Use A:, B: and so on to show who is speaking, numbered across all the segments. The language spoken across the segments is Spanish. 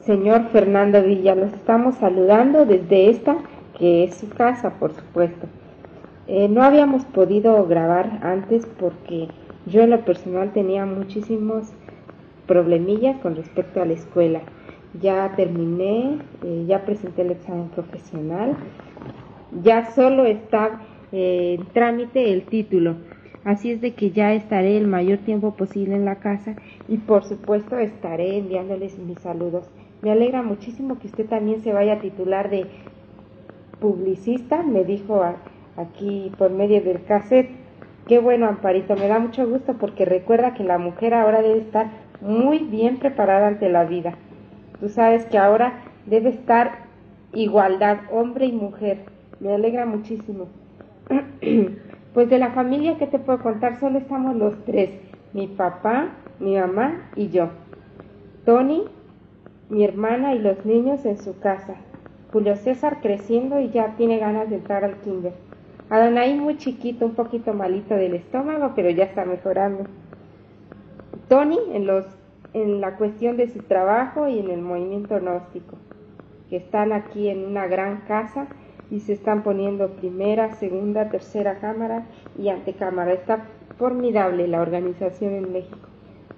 A: Señor Fernando Villa, los estamos saludando desde esta, que es su casa, por supuesto. No habíamos podido grabar antes porque yo en lo personal tenía muchísimos problemillas con respecto a la escuela. Ya terminé, ya presenté el examen profesional, ya solo está en trámite el título. Así es de que ya estaré el mayor tiempo posible en la casa y por supuesto estaré enviándoles mis saludos. Me alegra muchísimo que usted también se vaya a titular de publicista, me dijo aquí por medio del cassette. Qué bueno, Amparito, me da mucho gusto porque recuerda que la mujer ahora debe estar muy bien preparada ante la vida. Tú sabes que ahora debe estar igualdad, hombre y mujer. Me alegra muchísimo. Pues de la familia, ¿qué te puedo contar? Solo estamos los tres, mi papá, mi mamá y yo. Tony, mi hermana y los niños en su casa. Julio César creciendo y ya tiene ganas de entrar al kinder. Adonai muy chiquito, un poquito malito del estómago, pero ya está mejorando. Tony en la cuestión de su trabajo y en el movimiento gnóstico, que están aquí en una gran casa y se están poniendo primera, segunda, tercera cámara y antecámara. Está formidable la organización en México.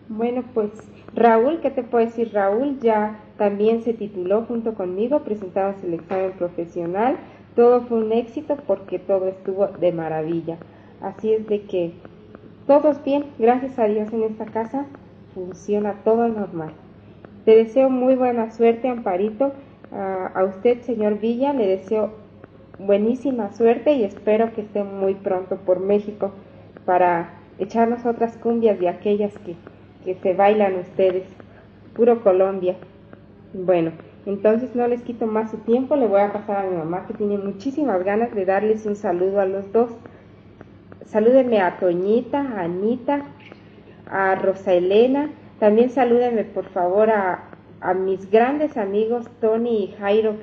A: Bueno, pues Raúl, ¿qué te puedo decir? Raúl ya también se tituló junto conmigo, presentamos el examen profesional, todo fue un éxito porque todo estuvo de maravilla. Así es de que todos bien, gracias a Dios en esta casa funciona todo normal. Te deseo muy buena suerte, Amparito. A usted, señor Villa, le deseo buenísima suerte y espero que esté muy pronto por México para echarnos otras cumbias de aquellas que se bailan ustedes. Puro Colombia. Bueno, entonces no les quito más su tiempo, le voy a pasar a mi mamá que tiene muchísimas ganas de darles un saludo a los dos. Salúdenme a Toñita, a Anita, a Rosa Elena. También salúdenme por favor a mis grandes amigos Tony y Jairo,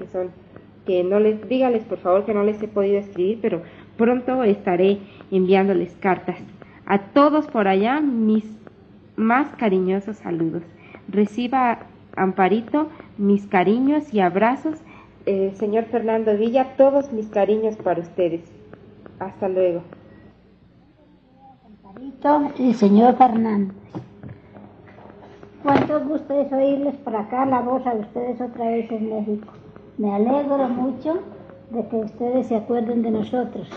A: que no les, dígales por favor que no les he podido escribir, pero pronto estaré enviándoles cartas. A todos por allá, mis más cariñosos saludos. Reciba, Amparito, mis cariños y abrazos. Señor Fernando Villa, todos mis cariños para ustedes. Hasta luego.
B: Amparito y señor Fernández. Cuánto gusto es oírles por acá la voz a ustedes otra vez en México. Me alegro mucho de que ustedes se acuerden de nosotros,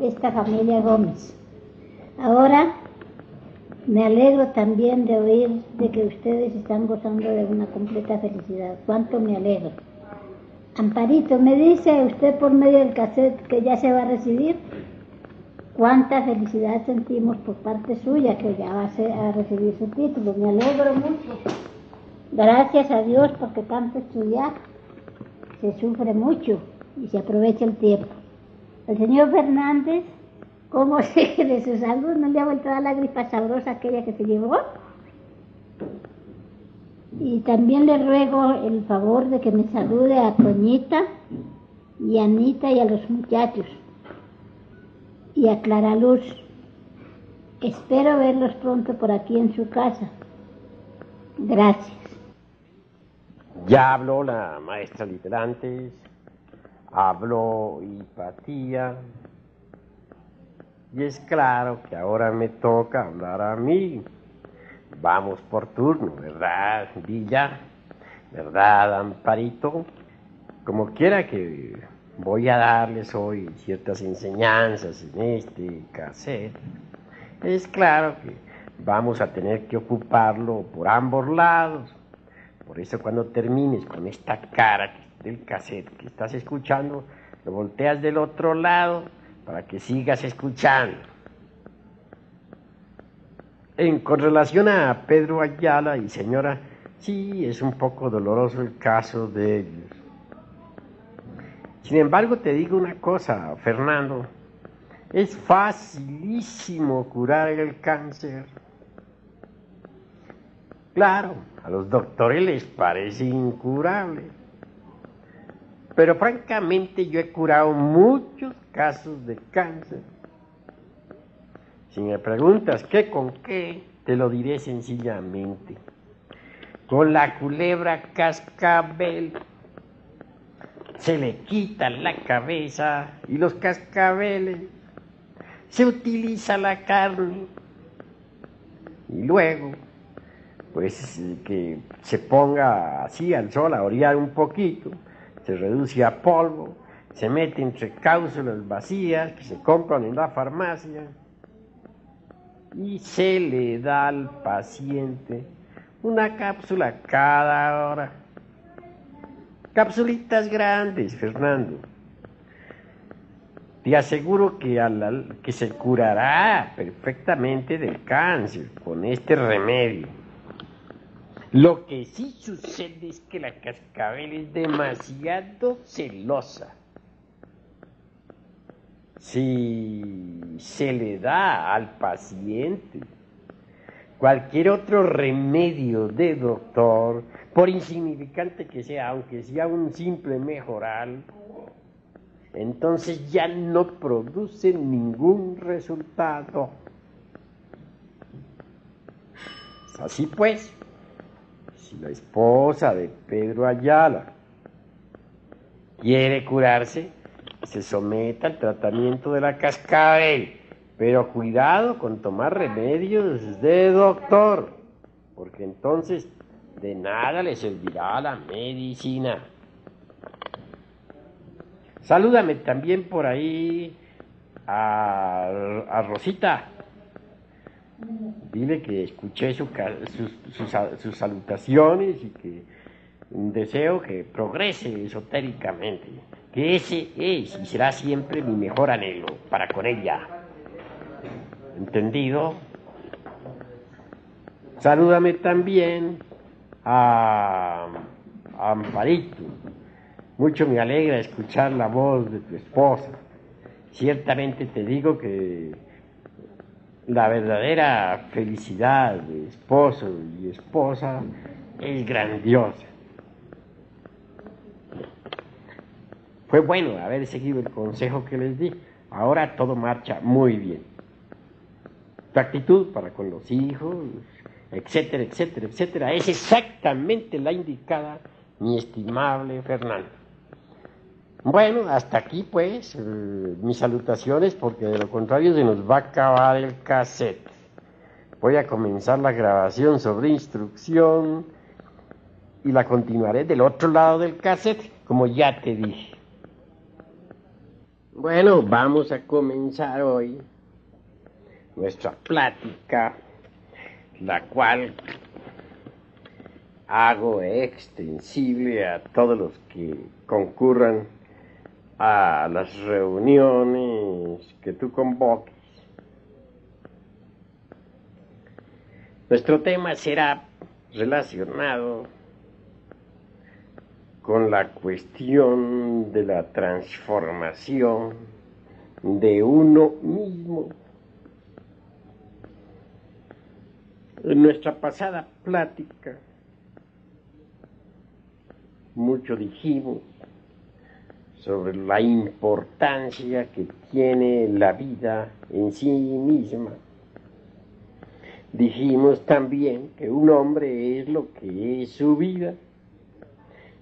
B: esta familia Gómez. Ahora me alegro también de oír de que ustedes están gozando de una completa felicidad. Cuánto me alegro. Amparito, me dice usted por medio del cassette que ya se va a recibir. Cuánta felicidad sentimos por parte suya que ya va a recibir su título. Me alegro mucho. Gracias a Dios porque tanto estudiar se sufre mucho y se aprovecha el tiempo. El señor Fernández, ¿cómo sé de su salud? ¿No le ha vuelto a dar la gripa sabrosa aquella que se llevó? Y también le ruego el favor de que me salude a Toñita y a Anita y a los muchachos y a Clara Luz. Espero verlos pronto por aquí en su casa. Gracias.
C: Ya habló la maestra Literantes, habló Hipatía, y es claro que ahora me toca hablar a mí. Vamos por turno, ¿verdad, Villa? ¿Verdad, Amparito? Como quiera que voy a darles hoy ciertas enseñanzas en este cassette, es claro que vamos a tener que ocuparlo por ambos lados. Por eso cuando termines con esta cara del cassette que estás escuchando, lo volteas del otro lado para que sigas escuchando. Con relación a Pedro Ayala y señora, sí, es un poco doloroso el caso de ellos. Sin embargo, te digo una cosa, Fernando, es facilísimo curar el cáncer. Claro, a los doctores les parece incurable, pero francamente yo he curado muchos casos de cáncer. Si me preguntas qué con qué, te lo diré sencillamente. con la culebra cascabel. Se le quita la cabeza y los cascabeles. Se utiliza la carne. Y luego, pues que se ponga así al sol a orear un poquito, se reduce a polvo, se mete entre cápsulas vacías que se compran en la farmacia y se le da al paciente una cápsula cada hora. Capsulitas grandes, Fernando. Te aseguro que se curará perfectamente del cáncer con este remedio. Lo que sí sucede es que la cascabel es demasiado celosa. Si se le da al paciente cualquier otro remedio de doctor, por insignificante que sea, aunque sea un simple mejoral, entonces ya no produce ningún resultado. Así pues, si la esposa de Pedro Ayala quiere curarse, se someta al tratamiento de la cascabel, pero cuidado con tomar remedios de doctor, porque entonces de nada le servirá la medicina. Salúdame también por ahí a Rosita. Dile que escuché sus salutaciones y que deseo que progrese esotéricamente, que ese es y será siempre mi mejor anhelo para con ella. ¿Entendido? Salúdame también a Amparito. Mucho me alegra escuchar la voz de tu esposa. Ciertamente te digo que la verdadera felicidad de esposo y esposa es grandiosa. Fue bueno haber seguido el consejo que les di. Ahora todo marcha muy bien. Tu actitud para con los hijos, etcétera, etcétera, etcétera, es exactamente la indicada, mi estimable Fernando. Bueno, hasta aquí pues mis salutaciones, porque de lo contrario se nos va a acabar el cassette. Voy a comenzar la grabación sobre instrucción y la continuaré del otro lado del cassette, como ya te dije. Bueno, vamos a comenzar hoy nuestra plática, la cual hago extensible a todos los que concurran a las reuniones que tú convoques. Nuestro tema será relacionado con la cuestión de la transformación de uno mismo. En nuestra pasada plática mucho dijimos sobre la importancia que tiene la vida en sí misma. Dijimos también que un hombre es lo que es su vida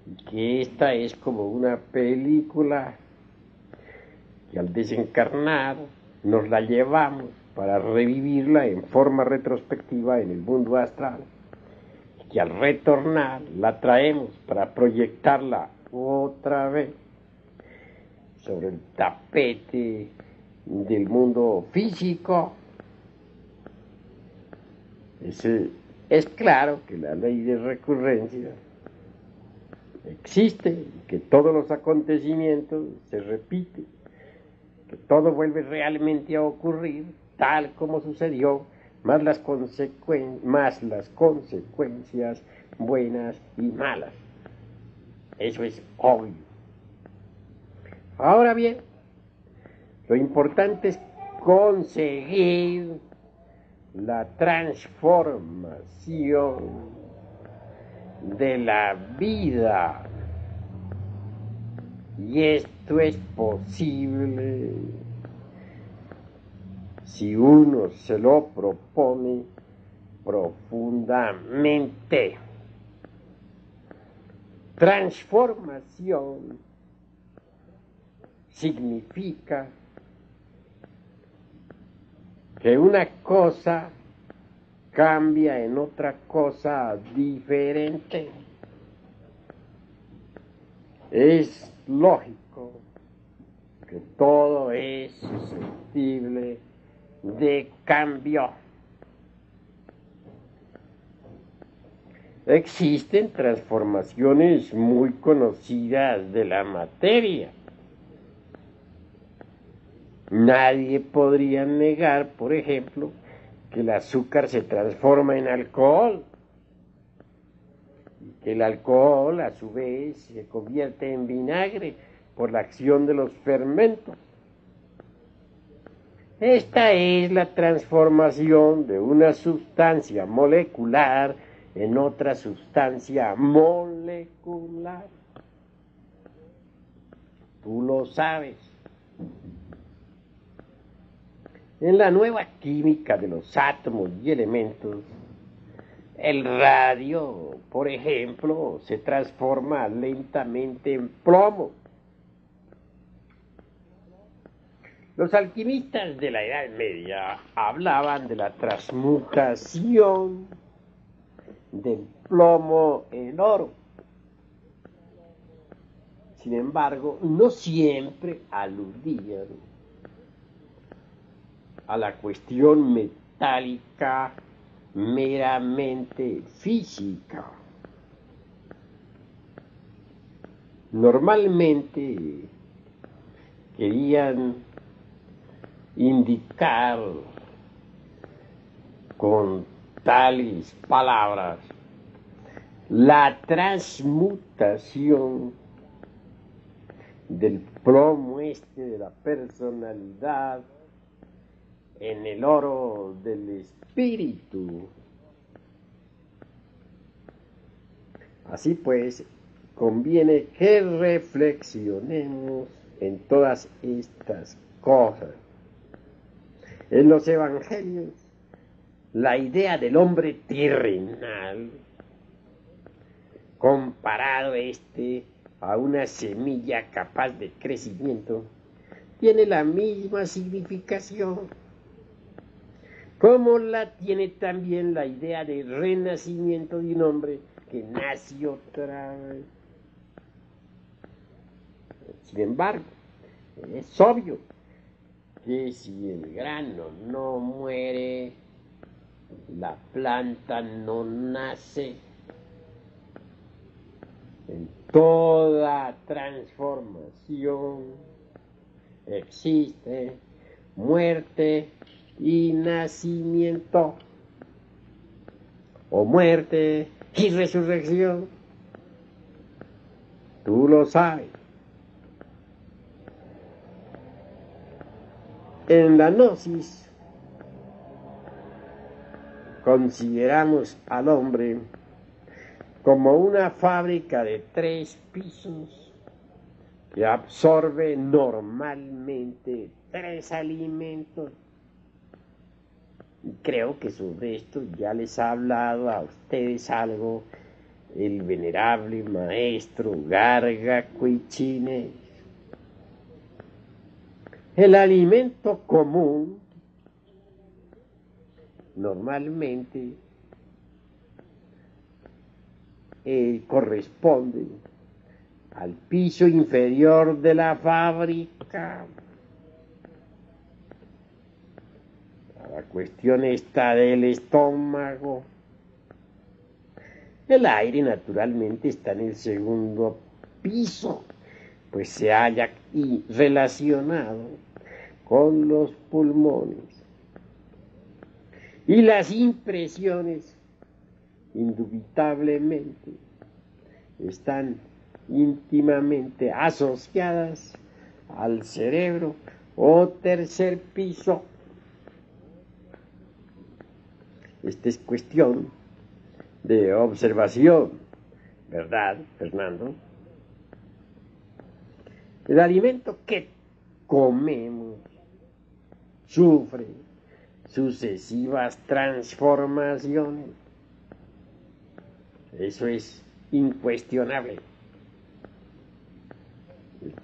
C: y que esta es como una película que al desencarnar nos la llevamos para revivirla en forma retrospectiva en el mundo astral, y que al retornar la traemos para proyectarla otra vez sobre el tapete del mundo físico. Es claro que la ley de recurrencia existe y que todos los acontecimientos se repiten, que todo vuelve realmente a ocurrir tal como sucedió, más las consecuencias buenas y malas. Eso es obvio. Ahora bien, lo importante es conseguir la transformación de la vida. Y esto es posible si uno se lo propone profundamente. transformación significa que una cosa cambia en otra cosa diferente. Es lógico que todo es susceptible de cambio. Existen transformaciones muy conocidas de la materia. Nadie podría negar, por ejemplo, que el azúcar se transforma en alcohol y que el alcohol a su vez se convierte en vinagre por la acción de los fermentos. Esta es la transformación de una sustancia molecular en otra sustancia molecular. Tú lo sabes. En la nueva química de los átomos y elementos, el radio, por ejemplo, se transforma lentamente en plomo. Los alquimistas de la Edad Media hablaban de la transmutación del plomo en oro. Sin embargo, no siempre aludían a la cuestión metálica meramente física. Normalmente querían indicar con tales palabras la transmutación del plomo de la personalidad en el oro del espíritu. Así pues, conviene que reflexionemos en todas estas cosas. En los evangelios, la idea del hombre terrenal, comparado a una semilla capaz de crecimiento, tiene la misma significación, como la tiene también la idea de renacimiento de un hombre que nace otra vez. Sin embargo, es obvio que si el grano no muere, la planta no nace. En toda transformación existe muerte y nacimiento, o muerte y resurrección. Tú lo sabes. En la gnosis consideramos al hombre como una fábrica de 3 pisos que absorbe normalmente 3 alimentos. Y creo que sobre esto ya les ha hablado a ustedes algo el venerable maestro Garga Cuichines. El alimento común normalmente corresponde al piso inferior de la fábrica. La cuestión está del estómago. El aire naturalmente está en el segundo piso, pues se halla relacionado con los pulmones. Y las impresiones, indubitablemente, están íntimamente asociadas al cerebro o tercer piso. Esta es cuestión de observación, ¿verdad, Fernando? El alimento que comemos sufre sucesivas transformaciones. Eso es incuestionable.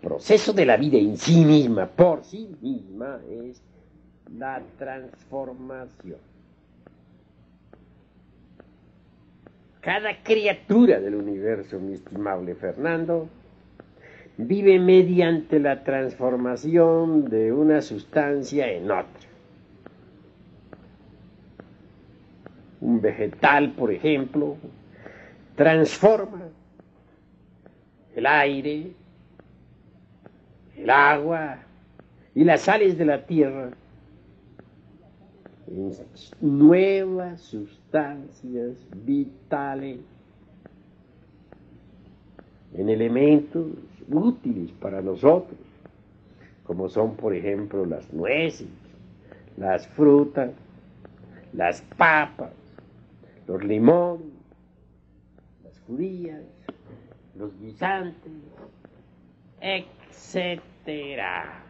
C: proceso de la vida en sí misma, por sí misma, es la transformación. Cada criatura del universo, mi estimable Fernando, vive mediante la transformación de una sustancia en otra. Un vegetal, por ejemplo, transforma el aire, el agua y las sales de la tierra en nuevas sustancias vitales, en elementos útiles para nosotros, como son, por ejemplo, las nueces, las frutas, las papas, los limones, las judías, los guisantes, etcétera.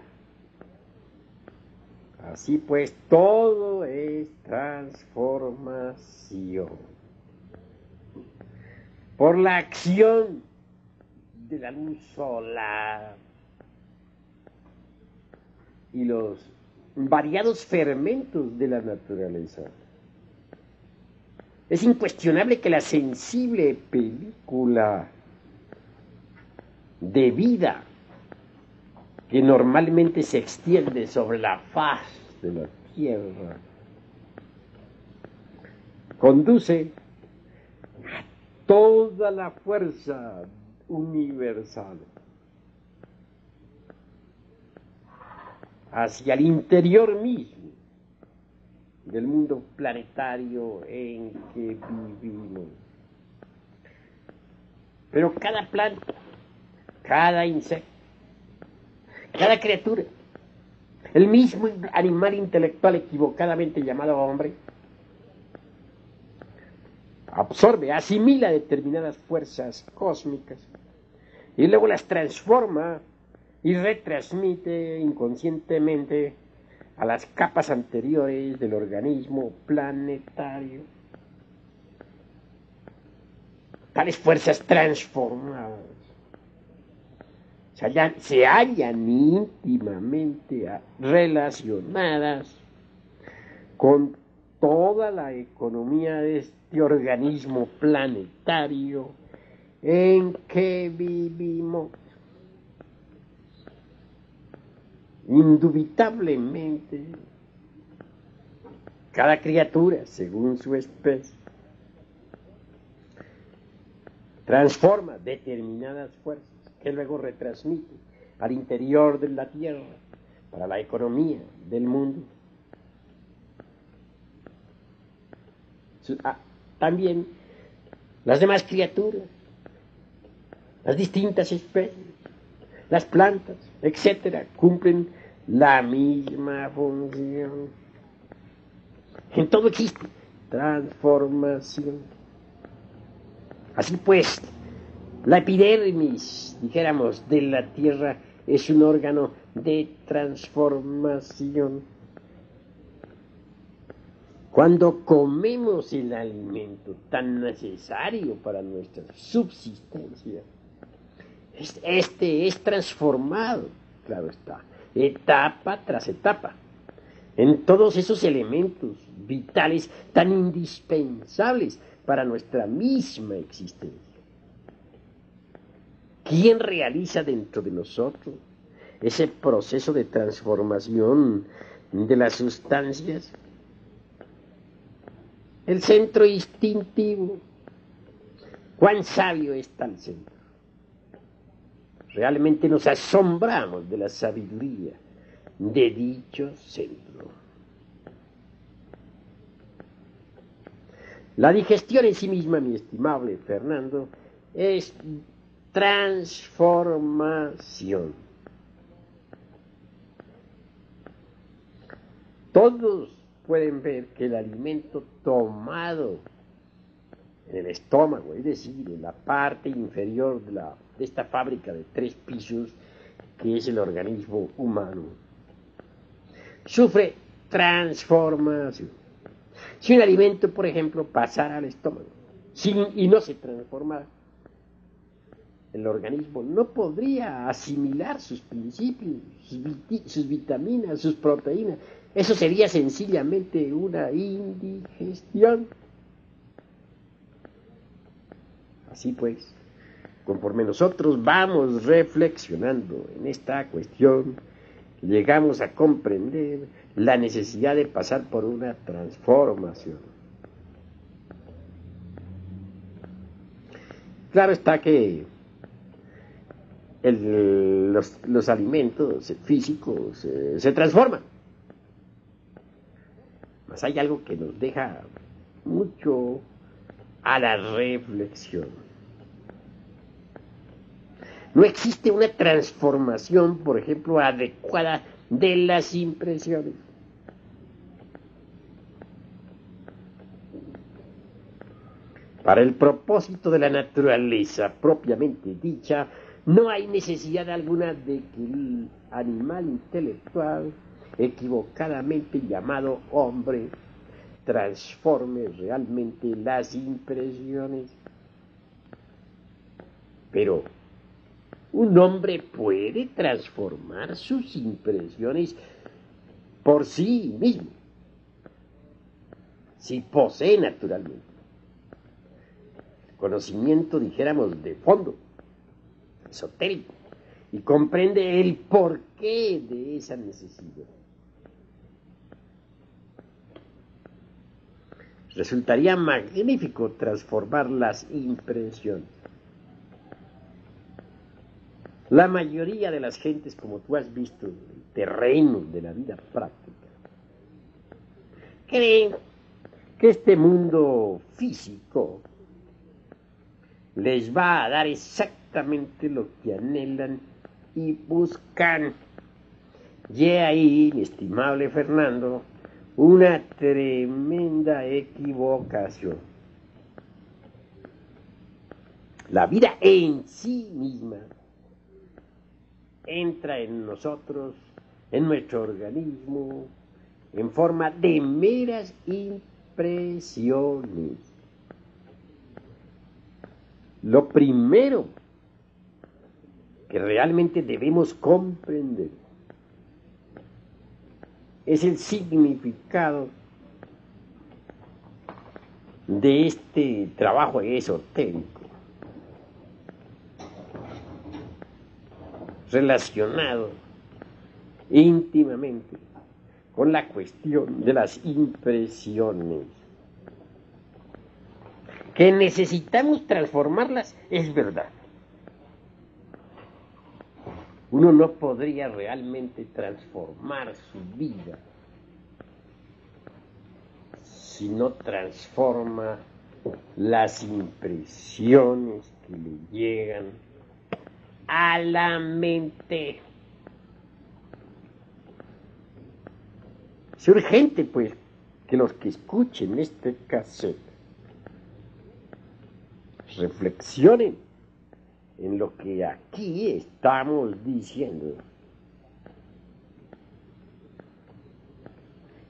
C: Así pues, todo es transformación. Por la acción de la luz solar y los variados fermentos de la naturaleza. Es incuestionable que la sensible película de vida que normalmente se extiende sobre la faz de la tierra conduce a toda la fuerza universal hacia el interior mismo del mundo planetario en que vivimos. Pero cada planta, cada insecto, cada criatura, el mismo animal intelectual equivocadamente llamado hombre, absorbe, asimila determinadas fuerzas cósmicas y luego las transforma y retransmite inconscientemente a las capas anteriores del organismo planetario. Tales fuerzas transformadas se hallan íntimamente relacionadas con toda la economía de este organismo planetario en que vivimos. Indubitablemente, cada criatura, según su especie, transforma determinadas fuerzas que luego retransmite al interior de la Tierra para la economía del mundo. También las demás criaturas, las distintas especies, las plantas, etcétera, cumplen la misma función. En todo existe transformación. Así pues, la epidermis, dijéramos, de la Tierra es un órgano de transformación. Cuando comemos el alimento tan necesario para nuestra subsistencia, este es transformado, claro está, etapa tras etapa, en todos esos elementos vitales tan indispensables para nuestra misma existencia. ¿Quién realiza dentro de nosotros ese proceso de transformación de las sustancias? El centro instintivo. ¿Cuán sabio está el centro? Realmente nos asombramos de la sabiduría de dicho centro. La digestión en sí misma, mi estimable Fernando, es transformación. Todos pueden ver que el alimento tomado en el estómago, es decir, en la parte inferior de esta fábrica de 3 pisos, que es el organismo humano, sufre transformación. Si un alimento, por ejemplo, pasara al estómago y no se transformara, el organismo no podría asimilar sus principios, sus vitaminas, sus proteínas. Eso sería sencillamente una indigestión. Así pues, conforme nosotros vamos reflexionando en esta cuestión, llegamos a comprender la necesidad de pasar por una transformación. Claro está que los alimentos físicos se transforman. Mas hay algo que nos deja mucho a la reflexión. No existe una transformación, por ejemplo, adecuada de las impresiones. Para el propósito de la naturaleza propiamente dicha, no hay necesidad alguna de que el animal intelectual, equivocadamente llamado hombre, transforme realmente las impresiones. Pero un hombre puede transformar sus impresiones por sí mismo, si posee naturalmente conocimiento, dijéramos, de fondo, esotérico, y comprende el porqué de esa necesidad. Resultaría magnífico transformar las impresiones. La mayoría de las gentes, como tú has visto, en el terreno de la vida práctica, creen que este mundo físico les va a dar exactamente lo que anhelan y buscan. Y ahí, mi estimable Fernando, una tremenda equivocación. La vida en sí misma entra en nosotros, en nuestro organismo, en forma de meras impresiones. Lo primero que realmente debemos comprender es el significado de este trabajo esotérico relacionado íntimamente con la cuestión de las impresiones. Que necesitamos transformarlas es verdad. Uno no podría realmente transformar su vida si no transforma las impresiones que le llegan a la mente. Es urgente, pues, que los que escuchen este cassette reflexionen en lo que aquí estamos diciendo.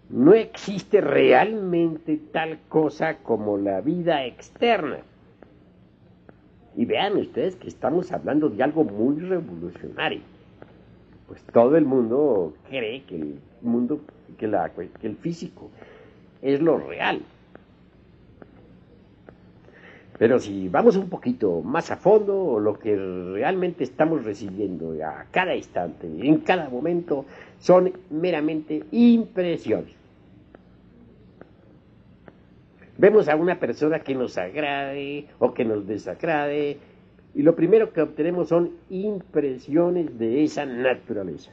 C: No existe realmente tal cosa como la vida externa. Y vean ustedes que estamos hablando de algo muy revolucionario. Pues todo el mundo cree que el mundo, que el físico es lo real. Pero si vamos un poquito más a fondo, lo que realmente estamos recibiendo a cada instante, en cada momento, son meramente impresiones. Vemos a una persona que nos agrade o que nos desagrade, y lo primero que obtenemos son impresiones de esa naturaleza.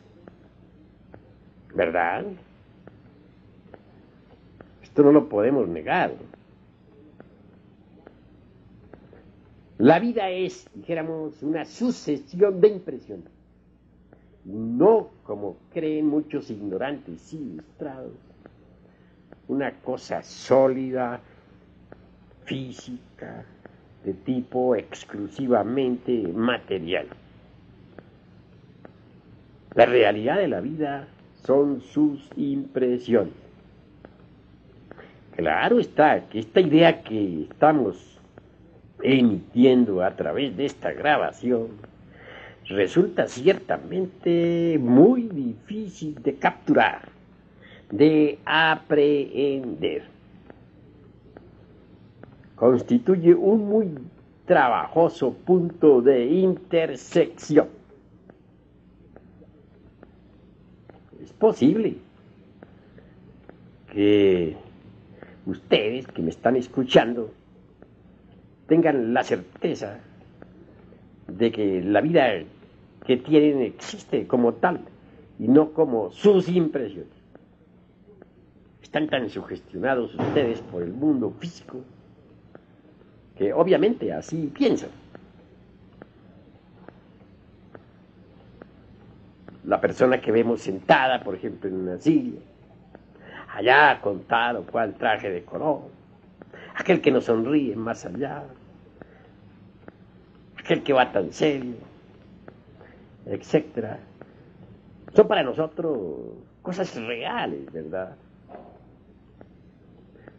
C: ¿Verdad? Esto no lo podemos negar. La vida es, dijéramos, una sucesión de impresiones. No como creen muchos ignorantes y ilustrados, una cosa sólida, física, de tipo exclusivamente material. La realidad de la vida son sus impresiones. Claro está que esta idea que estamos emitiendo a través de esta grabación resulta ciertamente muy difícil de capturar, de aprehender. Constituye un muy trabajoso punto de intersección. Es posible que ustedes que me están escuchando tengan la certeza de que la vida que tienen existe como tal y no como sus impresiones. Están tan sugestionados ustedes por el mundo físico que obviamente así piensan. La persona que vemos sentada, por ejemplo, en una silla, allá con tal o cual traje de color, aquel que nos sonríe más allá, aquel que va tan serio, etcétera, son para nosotros cosas reales, ¿verdad?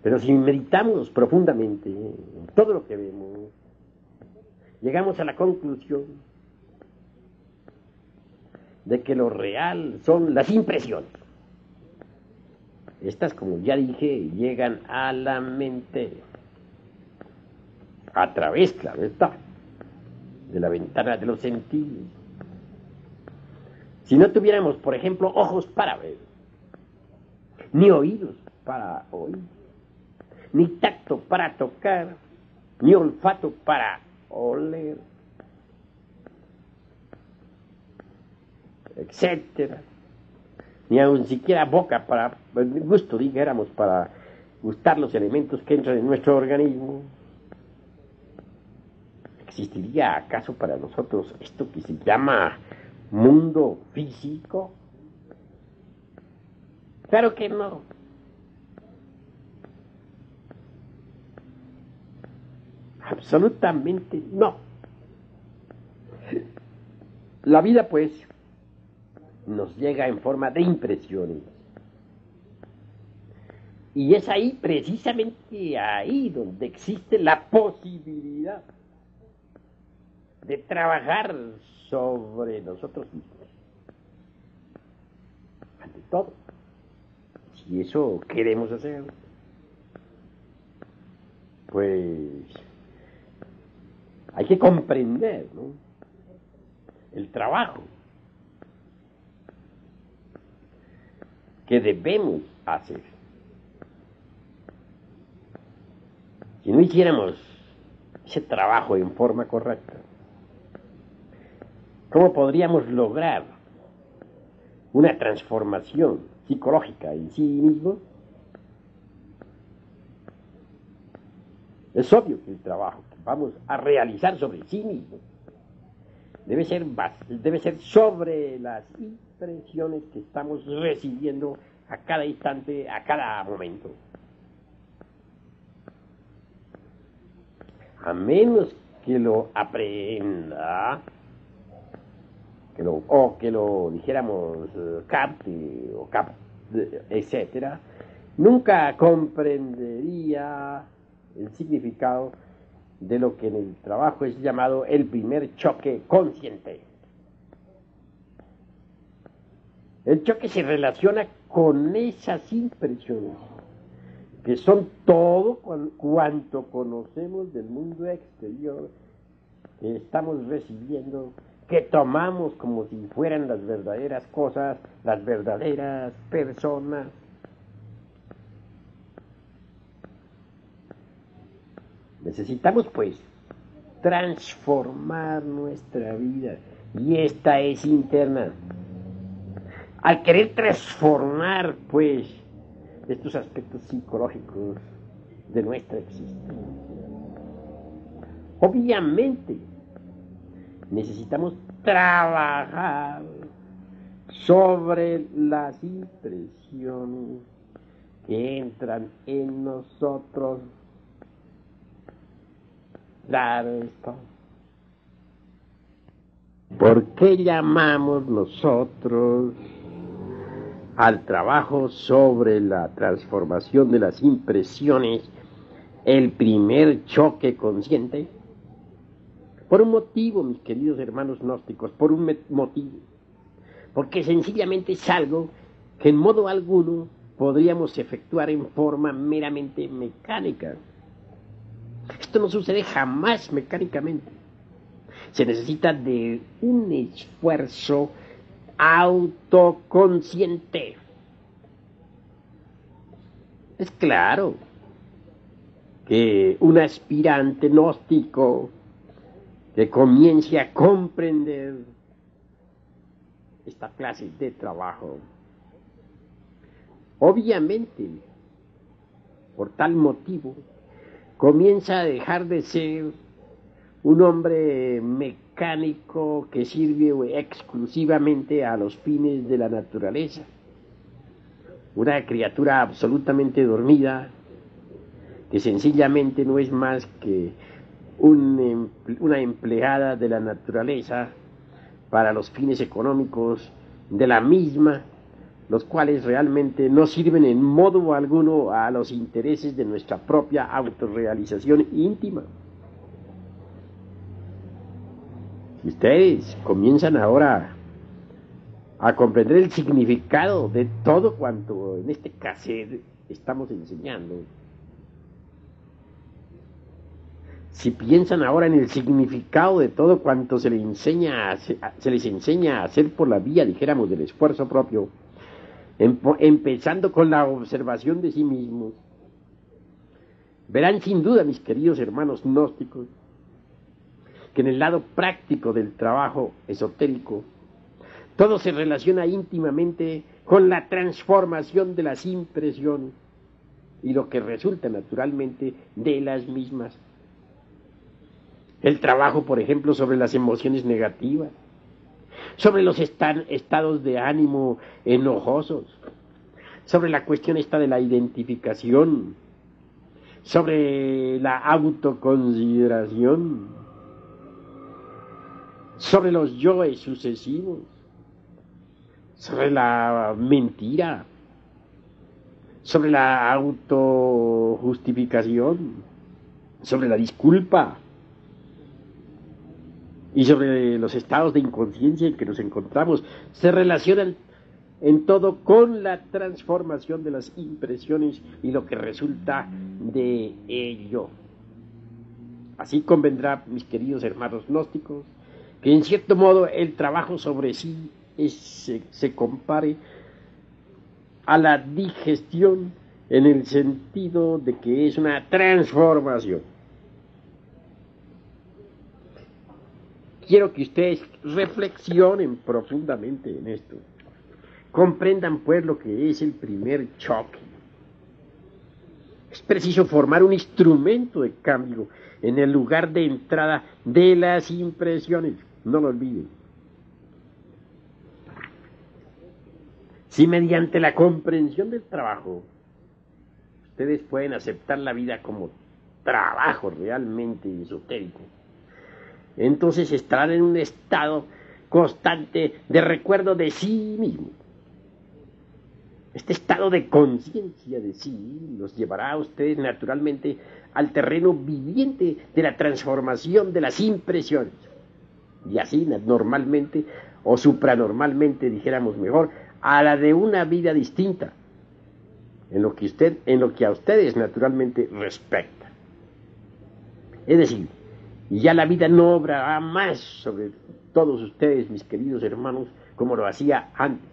C: Pero si meditamos profundamente en todo lo que vemos, llegamos a la conclusión de que lo real son las impresiones. Estas, como ya dije, llegan a la mente a través, claro está, de la ventana de los sentidos. Si no tuviéramos, por ejemplo, ojos para ver, ni oídos para oír, ni tacto para tocar, ni olfato para oler, etcétera, ni aun siquiera boca para gusto, dijéramos, para gustar los elementos que entran en nuestro organismo, ¿existiría acaso para nosotros esto que se llama mundo físico? Claro que no. Absolutamente no. La vida, pues, nos llega en forma de impresiones. Y es ahí, precisamente ahí, donde existe la posibilidad de trabajar sobre nosotros mismos. Ante todo, si eso queremos hacer, pues hay que comprender, ¿no?, el trabajo que debemos hacer. Si no hiciéramos ese trabajo en forma correcta, ¿cómo podríamos lograr una transformación psicológica en sí mismo? Es obvio que el trabajo que vamos a realizar sobre sí mismo debe ser sobre las impresiones que estamos recibiendo a cada instante, a cada momento. A menos que lo aprenda, que lo dijéramos capte, etcétera, nunca comprendería el significado de lo que en el trabajo es llamado el primer choque consciente. El choque se relaciona con esas impresiones, que son todo cuanto conocemos del mundo exterior, que estamos recibiendo, que tomamos como si fueran las verdaderas cosas, las verdaderas personas. Necesitamos, pues, transformar nuestra vida, y esta es interna. Al querer transformar, pues, estos aspectos psicológicos de nuestra existencia, obviamente necesitamos trabajar sobre las impresiones que entran en nosotros. Claro está. ¿Por qué llamamos nosotros al trabajo sobre la transformación de las impresiones el primer choque consciente? Por un motivo, mis queridos hermanos gnósticos, por un motivo. Porque sencillamente es algo que en modo alguno podríamos efectuar en forma meramente mecánica. Esto no sucede jamás mecánicamente. Se necesita de un esfuerzo autoconsciente. Es claro que un aspirante gnóstico que comience a comprender esta clase de trabajo, obviamente, por tal motivo, comienza a dejar de ser un hombre mecánico que sirve exclusivamente a los fines de la naturaleza, una criatura absolutamente dormida, que sencillamente no es más que una empleada de la naturaleza para los fines económicos de la misma, los cuales realmente no sirven en modo alguno a los intereses de nuestra propia autorrealización íntima. Si ustedes comienzan ahora a comprender el significado de todo cuanto en este cassette estamos enseñando, si piensan ahora en el significado de todo cuanto se les enseña a hacer por la vía, dijéramos, del esfuerzo propio, empezando con la observación de sí mismos, verán sin duda, mis queridos hermanos gnósticos, que en el lado práctico del trabajo esotérico, todo se relaciona íntimamente con la transformación de las impresiones y lo que resulta naturalmente de las mismas. El trabajo, por ejemplo, sobre las emociones negativas, sobre los estados de ánimo enojosos, sobre la cuestión esta de la identificación, sobre la autoconsideración, sobre los yoes sucesivos, sobre la mentira, sobre la autojustificación, sobre la disculpa y sobre los estados de inconsciencia en que nos encontramos, se relacionan en todo con la transformación de las impresiones y lo que resulta de ello. Así convendrá, mis queridos hermanos gnósticos, que en cierto modo el trabajo sobre sí se compare a la digestión en el sentido de que es una transformación. Quiero que ustedes reflexionen profundamente en esto. Comprendan pues lo que es el primer choque. Es preciso formar un instrumento de cambio en el lugar de entrada de las impresiones. No lo olviden. Si mediante la comprensión del trabajo ustedes pueden aceptar la vida como trabajo realmente esotérico, entonces estarán en un estado constante de recuerdo de sí mismo. Este estado de conciencia de sí los llevará a ustedes naturalmente al terreno viviente de la transformación de las impresiones. Y así normalmente, o supranormalmente, dijéramos mejor, a la de una vida distinta, en lo que a ustedes naturalmente respecta. Es decir, ya la vida no obrará más sobre todos ustedes, mis queridos hermanos, como lo hacía antes.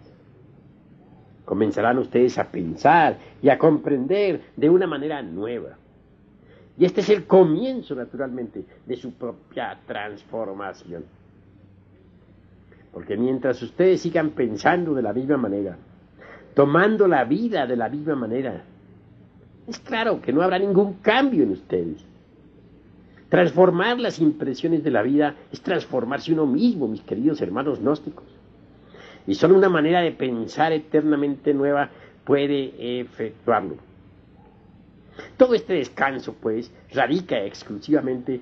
C: Comenzarán ustedes a pensar y a comprender de una manera nueva. Y este es el comienzo, naturalmente, de su propia transformación. Porque mientras ustedes sigan pensando de la misma manera, tomando la vida de la misma manera, es claro que no habrá ningún cambio en ustedes. Transformar las impresiones de la vida es transformarse uno mismo, mis queridos hermanos gnósticos. Y solo una manera de pensar eternamente nueva puede efectuarlo. Todo este descanso, pues, radica exclusivamente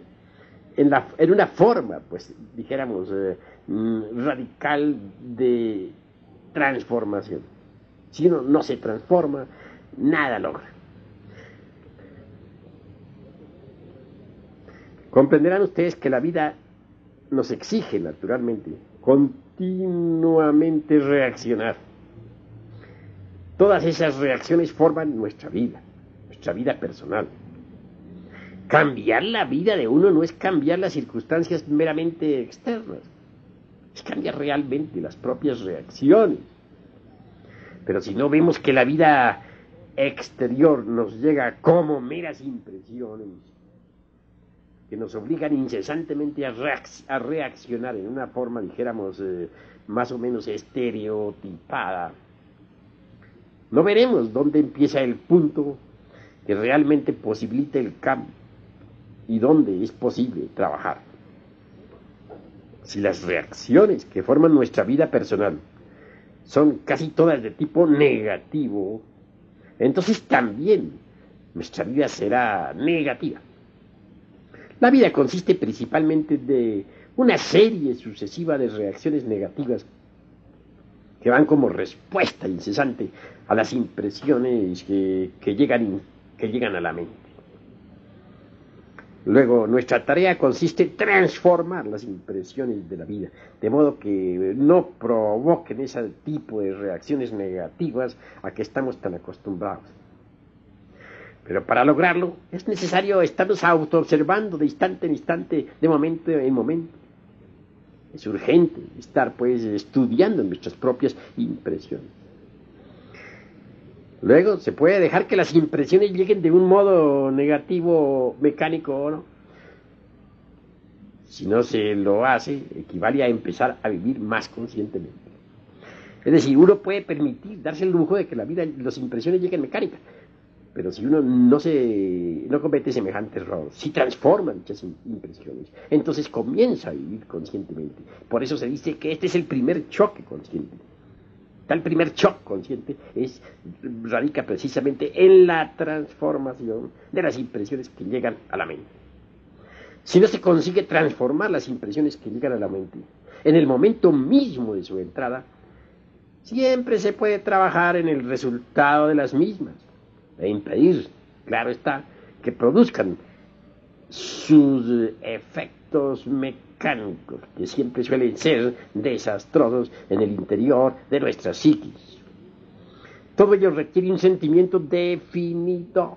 C: en una forma, pues, dijéramos, radical de transformación. Si uno no se transforma, nada logra. Comprenderán ustedes que la vida nos exige naturalmente continuamente reaccionar. Todas esas reacciones forman nuestra vida personal. Cambiar la vida de uno no es cambiar las circunstancias meramente externas, es cambiar realmente las propias reacciones. Pero si no vemos que la vida exterior nos llega como meras impresiones, que nos obligan incesantemente a reaccionar en una forma, dijéramos, más o menos estereotipada, no veremos dónde empieza el punto que realmente posibilita el cambio y dónde es posible trabajar. Si las reacciones que forman nuestra vida personal son casi todas de tipo negativo, entonces también nuestra vida será negativa. La vida consiste principalmente de una serie sucesiva de reacciones negativas que van como respuesta incesante a las impresiones que llegan a la mente. Luego, nuestra tarea consiste en transformar las impresiones de la vida, de modo que no provoquen ese tipo de reacciones negativas a que estamos tan acostumbrados. Pero para lograrlo es necesario estarnos autoobservando de instante en instante, de momento en momento. Es urgente estar, pues, estudiando nuestras propias impresiones. Luego, se puede dejar que las impresiones lleguen de un modo negativo, mecánico o no. Si no se lo hace, equivale a empezar a vivir más conscientemente. Es decir, uno puede permitir, darse el lujo de que la vida, las impresiones lleguen mecánicas. Pero si uno no comete semejante error, si transforma dichas impresiones, entonces comienza a vivir conscientemente. Por eso se dice que este es el primer choque consciente. Tal primer choque consciente radica precisamente en la transformación de las impresiones que llegan a la mente. Si no se consigue transformar las impresiones que llegan a la mente en el momento mismo de su entrada, siempre se puede trabajar en el resultado de las mismas e impedir, claro está, que produzcan sus efectos mecánicos, que siempre suelen ser desastrosos en el interior de nuestra psiquis. Todo ello requiere un sentimiento definido,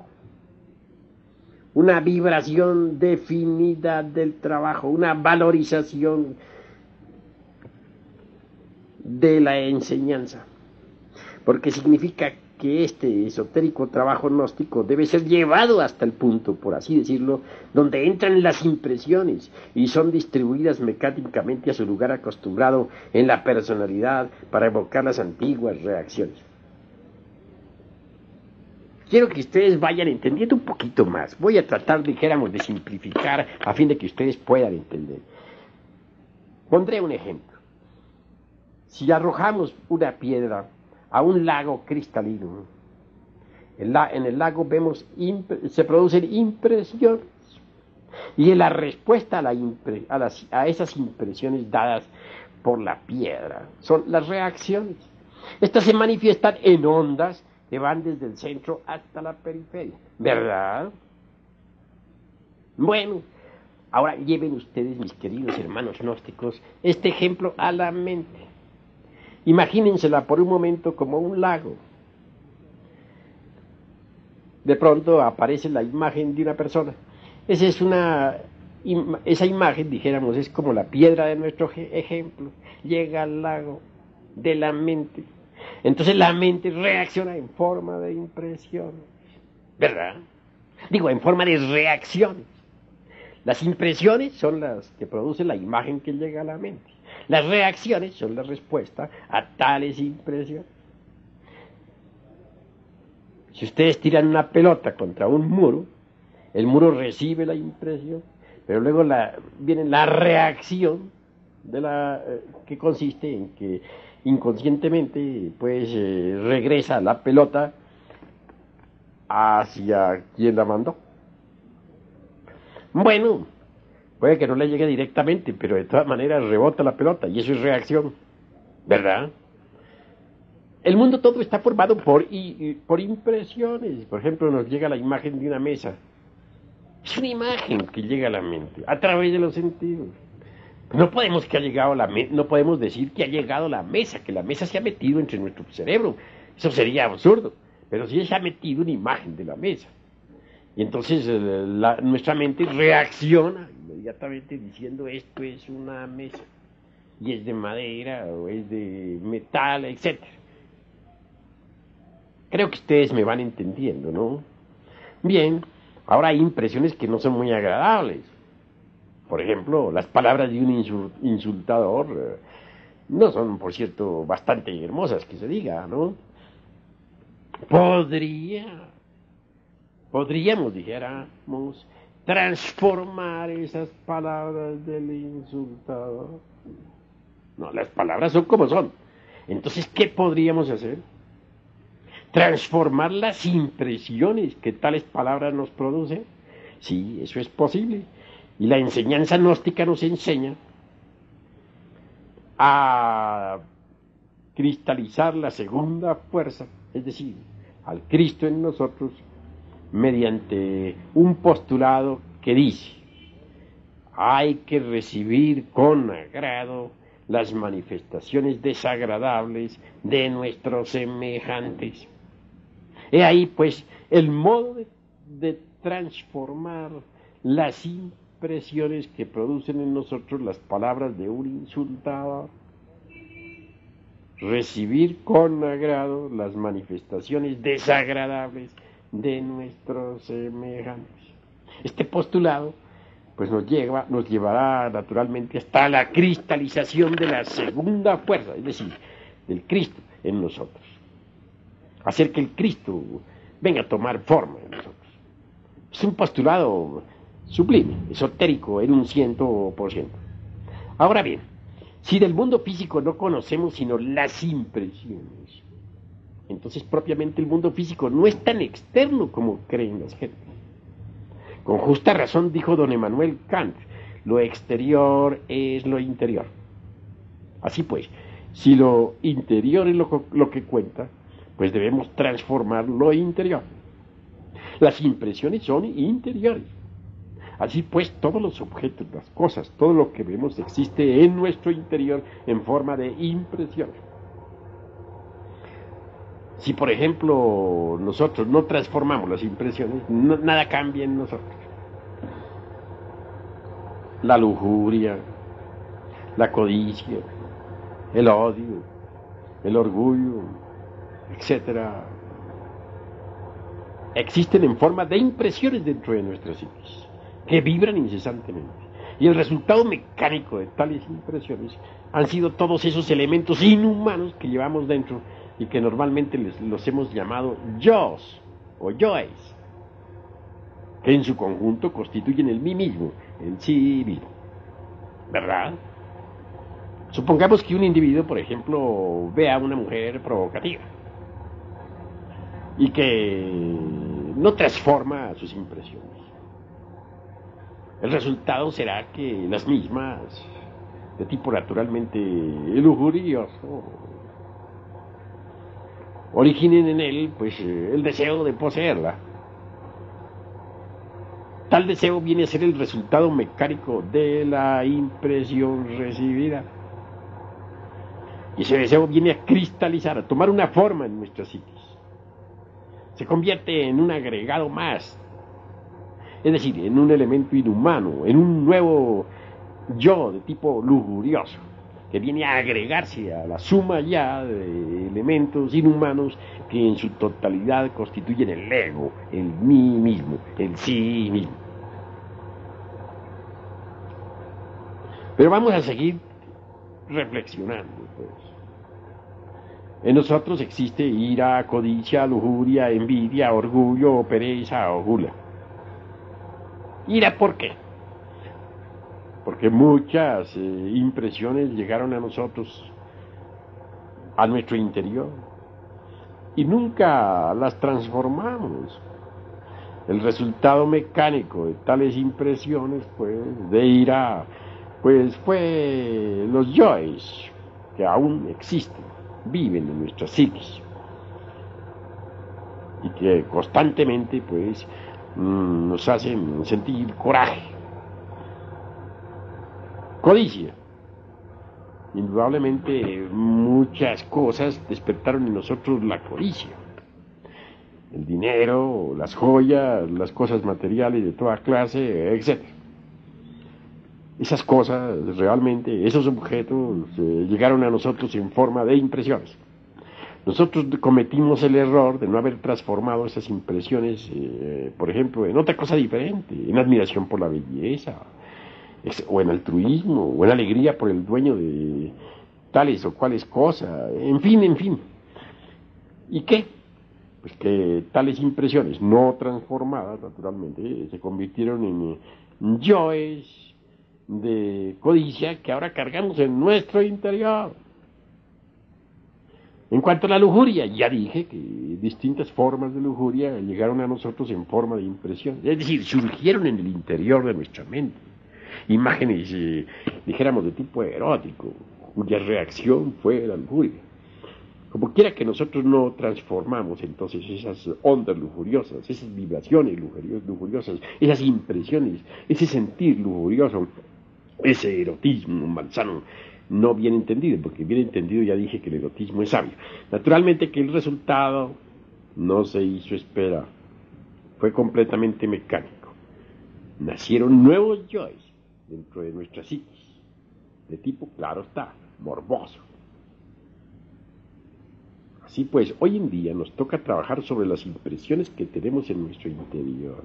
C: una vibración definida del trabajo, una valorización de la enseñanza, porque significa que este esotérico trabajo gnóstico debe ser llevado hasta el punto, por así decirlo, donde entran las impresiones y son distribuidas mecánicamente a su lugar acostumbrado en la personalidad para evocar las antiguas reacciones. Quiero que ustedes vayan entendiendo un poquito más. Voy a tratar, dijéramos, de simplificar a fin de que ustedes puedan entender. Pondré un ejemplo. Si arrojamos una piedra a un lago cristalino, en el lago se producen impresiones, y en la respuesta a esas impresiones dadas por la piedra son las reacciones. Estas se manifiestan en ondas que van desde el centro hasta la periferia, ¿verdad? Bueno, ahora lleven ustedes, mis queridos hermanos gnósticos, este ejemplo a la mente. Imagínensela por un momento como un lago. De pronto aparece la imagen de una persona. Esa imagen, dijéramos, es como la piedra de nuestro ejemplo. Llega al lago de la mente. Entonces la mente reacciona en forma de impresiones, ¿verdad? Digo, en forma de reacciones. Las impresiones son las que producen la imagen que llega a la mente. Las reacciones son la respuesta a tales impresiones. Si ustedes tiran una pelota contra un muro, el muro recibe la impresión, pero luego viene la reacción que consiste en que inconscientemente pues regresa la pelota hacia quien la mandó. Bueno, puede que no le llegue directamente, pero de todas maneras rebota la pelota y eso es reacción, ¿verdad? El mundo todo está formado por impresiones. Por ejemplo, nos llega la imagen de una mesa. Es una imagen que llega a la mente a través de los sentidos. No podemos que ha llegado no podemos decir que ha llegado la mesa, que la mesa se ha metido entre nuestro cerebro. Eso sería absurdo. Pero sí se ha metido una imagen de la mesa. Y entonces nuestra mente reacciona inmediatamente diciendo esto es una mesa. Y es de madera o es de metal, etc. Creo que ustedes me van entendiendo, ¿no? Bien, ahora hay impresiones que no son muy agradables. Por ejemplo, las palabras de un insultador no son, por cierto, bastante hermosas que se diga, ¿no? Podríamos, dijéramos, transformar esas palabras del insultador. No, las palabras son como son. Entonces, ¿qué podríamos hacer? Transformar las impresiones que tales palabras nos producen. Sí, eso es posible. Y la enseñanza gnóstica nos enseña a cristalizar la segunda fuerza, es decir, al Cristo en nosotros, mediante un postulado que dice: hay que recibir con agrado las manifestaciones desagradables de nuestros semejantes. He ahí, pues, el modo de transformar las impresiones que producen en nosotros las palabras de un insultador. Recibir con agrado las manifestaciones desagradables de nuestros semejantes. Este postulado pues nos llevará naturalmente hasta la cristalización de la segunda fuerza, es decir, del Cristo en nosotros. Hacer que el Cristo venga a tomar forma en nosotros. Es un postulado sublime, esotérico en un 100%. Ahora bien, si del mundo físico no conocemos sino las impresiones, entonces propiamente el mundo físico no es tan externo como creen las gentes. Con justa razón dijo don Emmanuel Kant: lo exterior es lo interior. Así pues, si lo interior es lo que cuenta, pues debemos transformar lo interior. Las impresiones son interiores. Así pues, todos los objetos, las cosas, todo lo que vemos existe en nuestro interior en forma de impresión. Si, por ejemplo, nosotros no transformamos las impresiones, nada cambia en nosotros. La lujuria, la codicia, el odio, el orgullo, etcétera, existen en forma de impresiones dentro de nuestras psiquis, que vibran incesantemente. Y el resultado mecánico de tales impresiones han sido todos esos elementos inhumanos que llevamos dentro y que normalmente los hemos llamado yos o yoes, que en su conjunto constituyen el mí mismo, el sí mismo. ¿Verdad? Supongamos que un individuo, por ejemplo, ve a una mujer provocativa y que no transforma sus impresiones. El resultado será que las mismas, de tipo naturalmente lujurioso, originen en él pues el deseo de poseerla. Tal deseo viene a ser el resultado mecánico de la impresión recibida. Y ese deseo viene a cristalizar, a tomar una forma en nuestra psiquis. Se convierte en un agregado más, es decir, en un elemento inhumano, en un nuevo yo de tipo lujurioso, que viene a agregarse a la suma ya de elementos inhumanos que en su totalidad constituyen el ego, el mí mismo, el sí mismo. Pero vamos a seguir reflexionando, pues. En nosotros existe ira, codicia, lujuria, envidia, orgullo, pereza o gula. ¿Ira por qué? Porque muchas impresiones llegaron a nosotros, a nuestro interior, y nunca las transformamos. El resultado mecánico de tales impresiones, pues, de ira, pues fue los yoes, que aún existen, viven en nuestra psiquis, y que constantemente, pues, nos hacen sentir coraje, Codicia. Indudablemente muchas cosas despertaron en nosotros la codicia. El dinero, las joyas, las cosas materiales de toda clase, etc. Esas cosas realmente, esos objetos llegaron a nosotros en forma de impresiones. Nosotros cometimos el error de no haber transformado esas impresiones, por ejemplo, en otra cosa diferente, en admiración por la belleza, o en altruismo, o en alegría por el dueño de tales o cuales cosas, en fin, en fin. ¿Y qué? Pues que tales impresiones no transformadas, naturalmente, se convirtieron en yoes de codicia que ahora cargamos en nuestro interior. En cuanto a la lujuria, ya dije que distintas formas de lujuria llegaron a nosotros en forma de impresión, es decir, surgieron en el interior de nuestra mente. Imágenes, dijéramos, de tipo erótico, cuya reacción fue la lujuria. Como quiera que nosotros no transformamos entonces esas ondas lujuriosas, esas vibraciones lujuriosas, esas impresiones, ese sentir lujurioso, ese erotismo malsano, no bien entendido, porque bien entendido ya dije que el erotismo es sabio. Naturalmente que el resultado no se hizo esperar, fue completamente mecánico. Nacieron nuevos yoes dentro de nuestra psiquis, de tipo, claro está, morboso. Así pues, hoy en día nos toca trabajar sobre las impresiones que tenemos en nuestro interior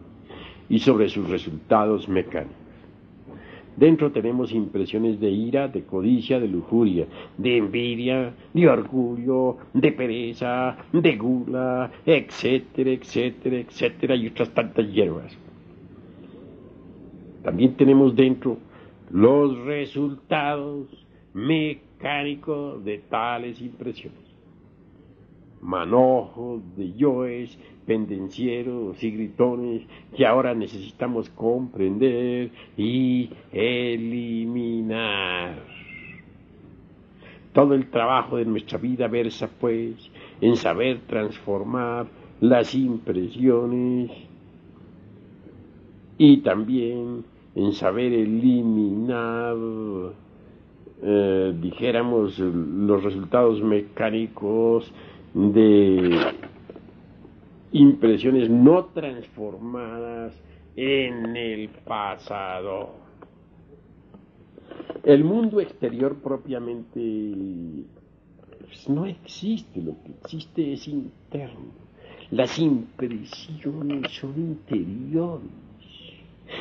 C: y sobre sus resultados mecánicos. Dentro tenemos impresiones de ira, de codicia, de lujuria, de envidia, de orgullo, de pereza, de gula, etcétera, etcétera, etcétera, y otras tantas hierbas. También tenemos dentro los resultados mecánicos de tales impresiones. Manojos de yoes, pendencieros y gritones que ahora necesitamos comprender y eliminar. Todo el trabajo de nuestra vida versa, pues, en saber transformar las impresiones y también en saber eliminar, dijéramos, los resultados mecánicos de impresiones no transformadas en el pasado. El mundo exterior propiamente pues, no existe, lo que existe es interno. Las impresiones son interiores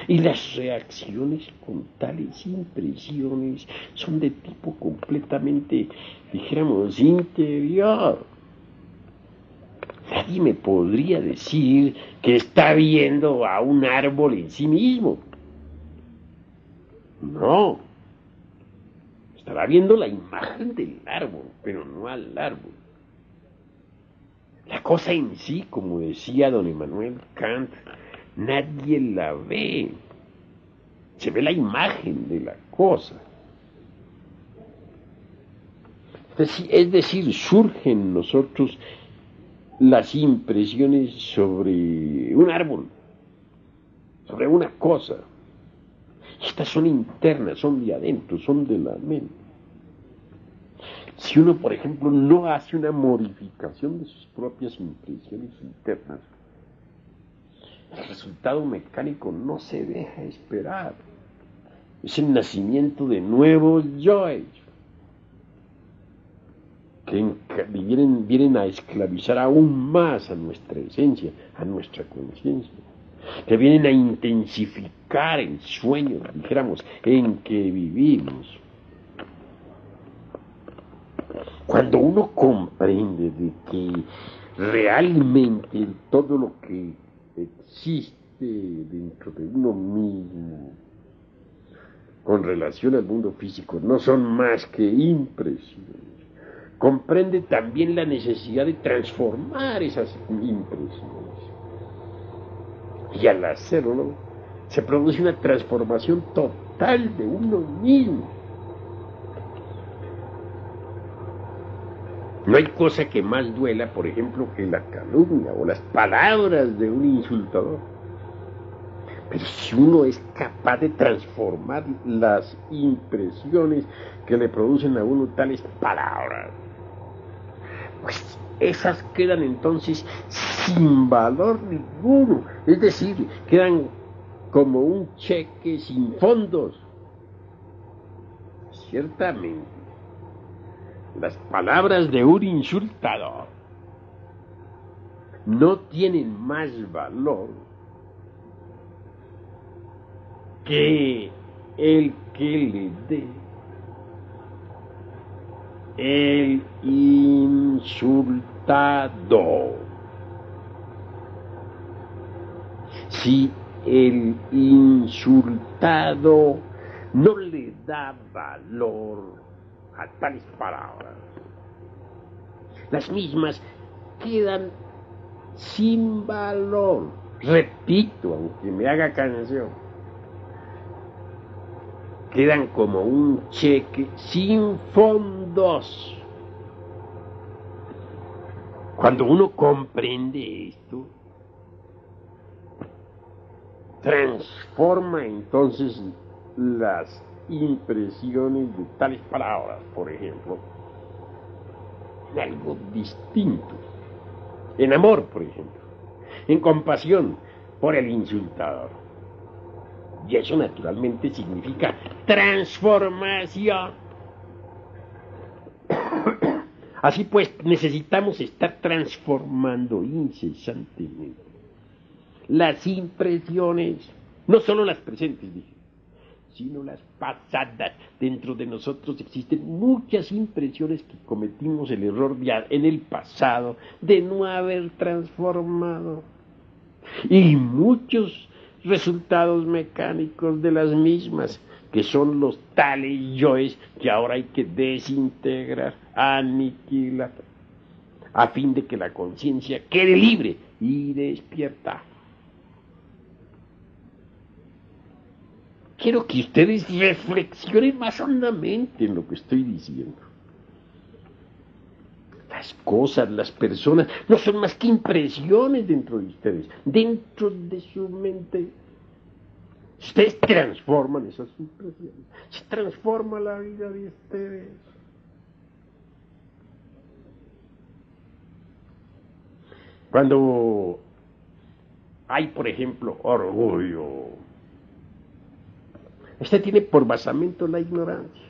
C: y las reacciones con tales impresiones son de tipo completamente, dijéramos, interior. Nadie me podría decir que está viendo a un árbol en sí mismo. No. Estará viendo la imagen del árbol, pero no al árbol. La cosa en sí, como decía don Immanuel Kant, nadie la ve. Se ve la imagen de la cosa. Es decir, surgen en nosotros las impresiones sobre un árbol, sobre una cosa. Estas son internas, son de adentro, son de la mente. Si uno, por ejemplo, no hace una modificación de sus propias impresiones internas, el resultado mecánico no se deja esperar. Es el nacimiento de nuevos yoes que vienen a esclavizar aún más a nuestra esencia, a nuestra conciencia, que vienen a intensificar el sueño, dijéramos, en que vivimos. Cuando uno comprende de que realmente todo lo que existe dentro de uno mismo con relación al mundo físico no son más que impresiones, comprende también la necesidad de transformar esas impresiones. Y al hacerlo, se produce una transformación total de uno mismo. No hay cosa que más duela, por ejemplo, que la calumnia o las palabras de un insultador. Pero si uno es capaz de transformar las impresiones que le producen a uno tales palabras, pues esas quedan entonces sin valor ninguno. Es decir, quedan como un cheque sin fondos. Ciertamente, las palabras de un insultador no tienen más valor que el que le dé el insultado. Si el insultado no le da valor a tales palabras, las mismas quedan sin valor. Repito, aunque me haga canción, quedan como un cheque sin fondos. Cuando uno comprende esto, transforma entonces las impresiones de tales palabras, por ejemplo, en algo distinto. En amor, por ejemplo, en compasión por el insultador. Y eso naturalmente significa transformación. Así pues, necesitamos estar transformando incesantemente las impresiones, no solo las presentes, dije, sino las pasadas. Dentro de nosotros existen muchas impresiones que cometimos el error en el pasado de no haber transformado. Y muchos resultados mecánicos de las mismas, que son los tales yoes que ahora hay que desintegrar, aniquilar, a fin de que la conciencia quede libre y despierta. Quiero que ustedes reflexionen más hondamente en lo que estoy diciendo. Las cosas, las personas, no son más que impresiones dentro de ustedes, dentro de su mente. Ustedes transforman esas impresiones, se transforma la vida de ustedes. Cuando hay, por ejemplo, orgullo, este tiene por basamento la ignorancia.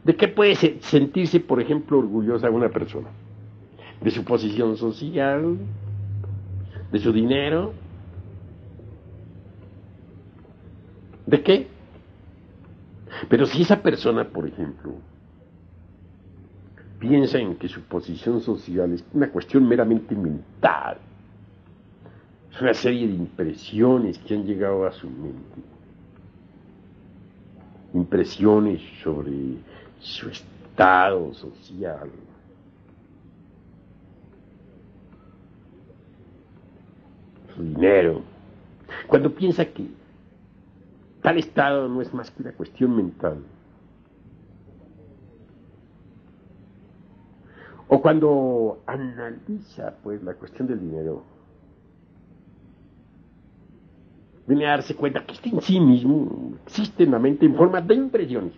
C: ¿De qué puede sentirse, por ejemplo, orgullosa una persona? De su posición social, de su dinero. ¿De qué? Pero si esa persona, por ejemplo, piensa en que su posición social es una cuestión meramente mental, es una serie de impresiones que han llegado a su mente, impresiones sobre su estado social, su dinero. Cuando piensa que tal estado no es más que una cuestión mental, o cuando analiza pues la cuestión del dinero, viene a darse cuenta que este en sí mismo existe en la mente en forma de impresiones.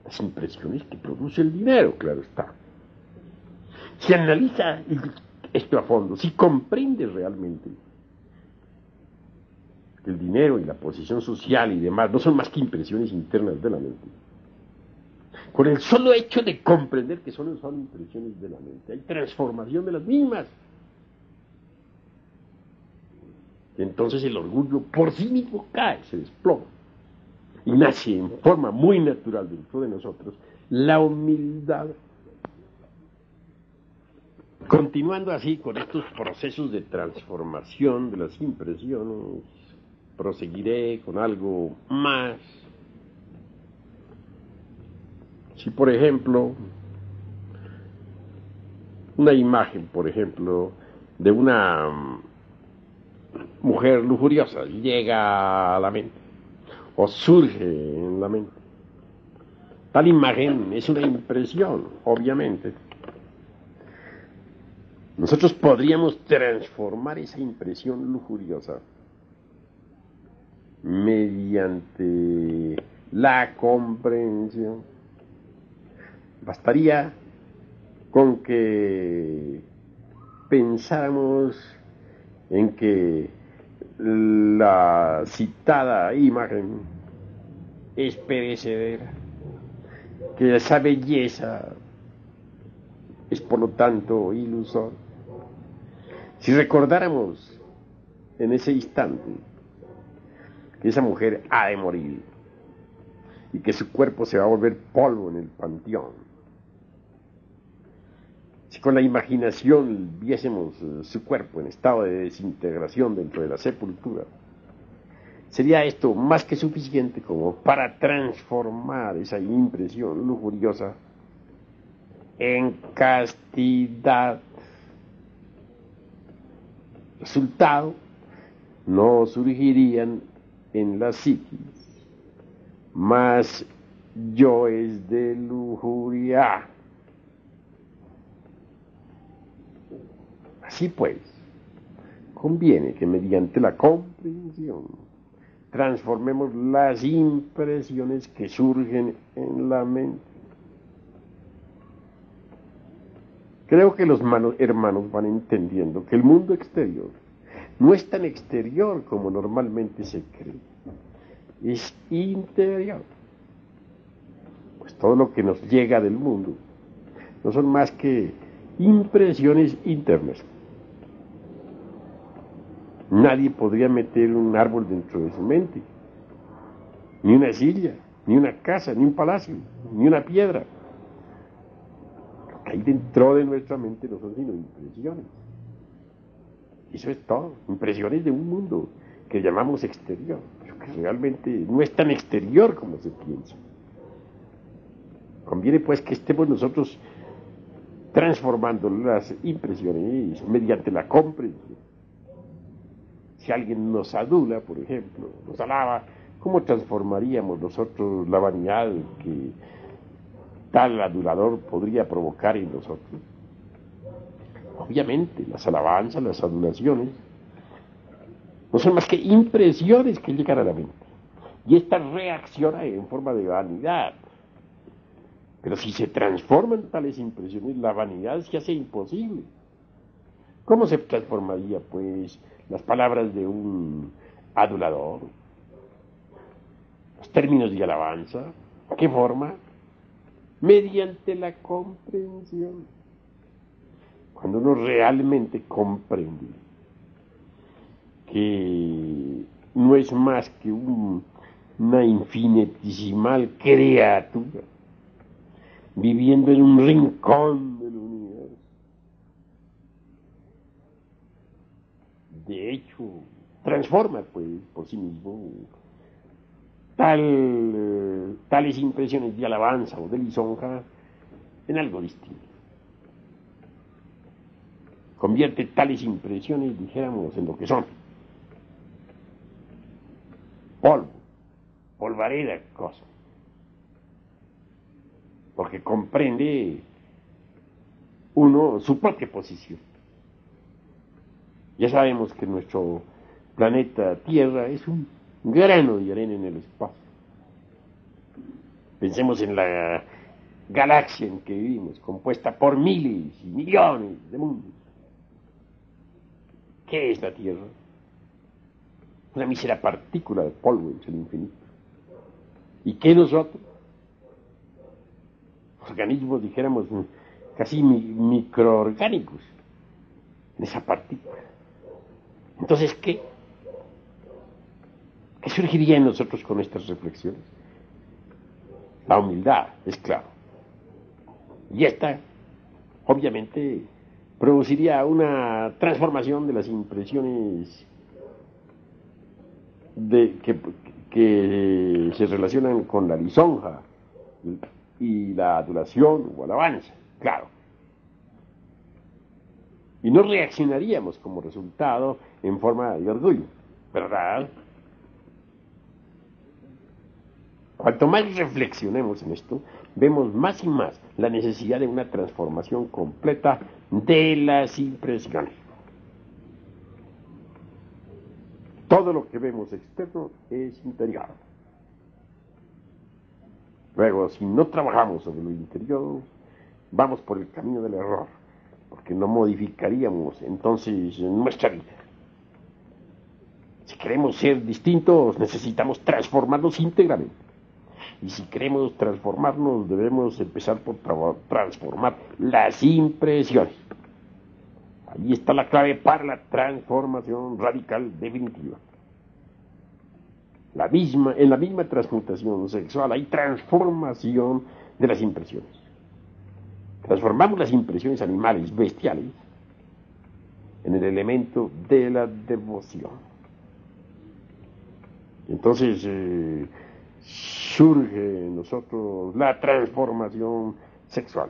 C: Las impresiones que produce el dinero, claro está. Si analiza esto a fondo, si comprende realmente que el dinero y la posición social y demás no son más que impresiones internas de la mente, con el solo hecho de comprender que son impresiones de la mente, hay transformación de las mismas. Entonces el orgullo por sí mismo cae, se desploma. Y nace en forma muy natural dentro de nosotros la humildad. Continuando así con estos procesos de transformación de las impresiones, proseguiré con algo más. Si por ejemplo, una imagen, por ejemplo, de una mujer lujuriosa llega a la mente, o surge en la mente. Tal imagen es una impresión, obviamente. Nosotros podríamos transformar esa impresión lujuriosa mediante la comprensión. Bastaría con que pensáramos en que la citada imagen es perecedera, que esa belleza es por lo tanto ilusoria. Si recordáramos en ese instante que esa mujer ha de morir y que su cuerpo se va a volver polvo en el panteón, si con la imaginación viésemos su cuerpo en estado de desintegración dentro de la sepultura, sería esto más que suficiente como para transformar esa impresión lujuriosa en castidad. Resultado, no surgirían en la psiquis más yoes de lujuria. Así pues, conviene que mediante la comprensión transformemos las impresiones que surgen en la mente. Creo que los hermanos van entendiendo que el mundo exterior no es tan exterior como normalmente se cree, es interior. Pues todo lo que nos llega del mundo no son más que impresiones internas. Nadie podría meter un árbol dentro de su mente, ni una silla, ni una casa, ni un palacio, ni una piedra. Lo que hay dentro de nuestra mente no son sino impresiones. Eso es todo, impresiones de un mundo que llamamos exterior, pero que realmente no es tan exterior como se piensa. Conviene pues que estemos nosotros transformando las impresiones mediante la comprensión. Si alguien nos adula, por ejemplo, nos alaba, ¿cómo transformaríamos nosotros la vanidad que tal adulador podría provocar en nosotros? Obviamente, las alabanzas, las adulaciones, no son más que impresiones que llegan a la mente. Y esta reacciona en forma de vanidad. Pero si se transforman tales impresiones, la vanidad se hace imposible. ¿Cómo se transformaría, pues, las palabras de un adulador? Los términos de alabanza. ¿A qué forma? Mediante la comprensión. Cuando uno realmente comprende que no es más que una infinitesimal criatura viviendo en un rincón del universo. De hecho, transforma pues por sí mismo tales impresiones de alabanza o de lisonja en algo distinto. Convierte tales impresiones, dijéramos, en lo que son: polvo, polvareda, cosa. Porque comprende uno su propia posición. Ya sabemos que nuestro planeta Tierra es un grano de arena en el espacio. Pensemos en la galaxia en que vivimos, compuesta por miles y millones de mundos. ¿Qué es la Tierra? Una mísera partícula de polvo entre el infinito. ¿Y qué nosotros? Organismos, dijéramos, casi microorgánicos en esa partícula. Entonces, ¿qué surgiría en nosotros con estas reflexiones? La humildad, es claro. Y esta, obviamente, produciría una transformación de las impresiones que se relacionan con la lisonja y la adulación o alabanza, claro. Y no reaccionaríamos como resultado en forma de orgullo, ¿verdad? Cuanto más reflexionemos en esto, vemos más y más la necesidad de una transformación completa de las impresiones. todo lo que vemos externo es interior. Luego, si no trabajamos sobre lo interior, vamos por el camino del error, porque no modificaríamos entonces nuestra vida. Si queremos ser distintos, necesitamos transformarnos íntegramente. Y si queremos transformarnos, debemos empezar por transformar las impresiones. Ahí está la clave para la transformación radical definitiva. En la misma transmutación sexual hay transformación de las impresiones. Transformamos las impresiones animales, bestiales, en el elemento de la devoción. Entonces surge en nosotros la transformación sexual,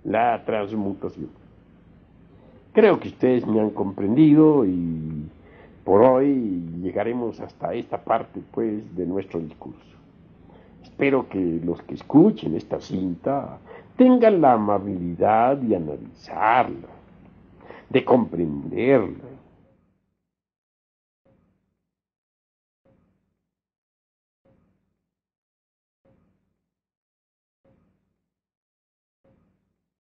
C: la transmutación. Creo que ustedes me han comprendido y por hoy llegaremos hasta esta parte, pues, de nuestro discurso. Espero que los que escuchen esta cinta tengan la amabilidad de analizarla, de comprenderla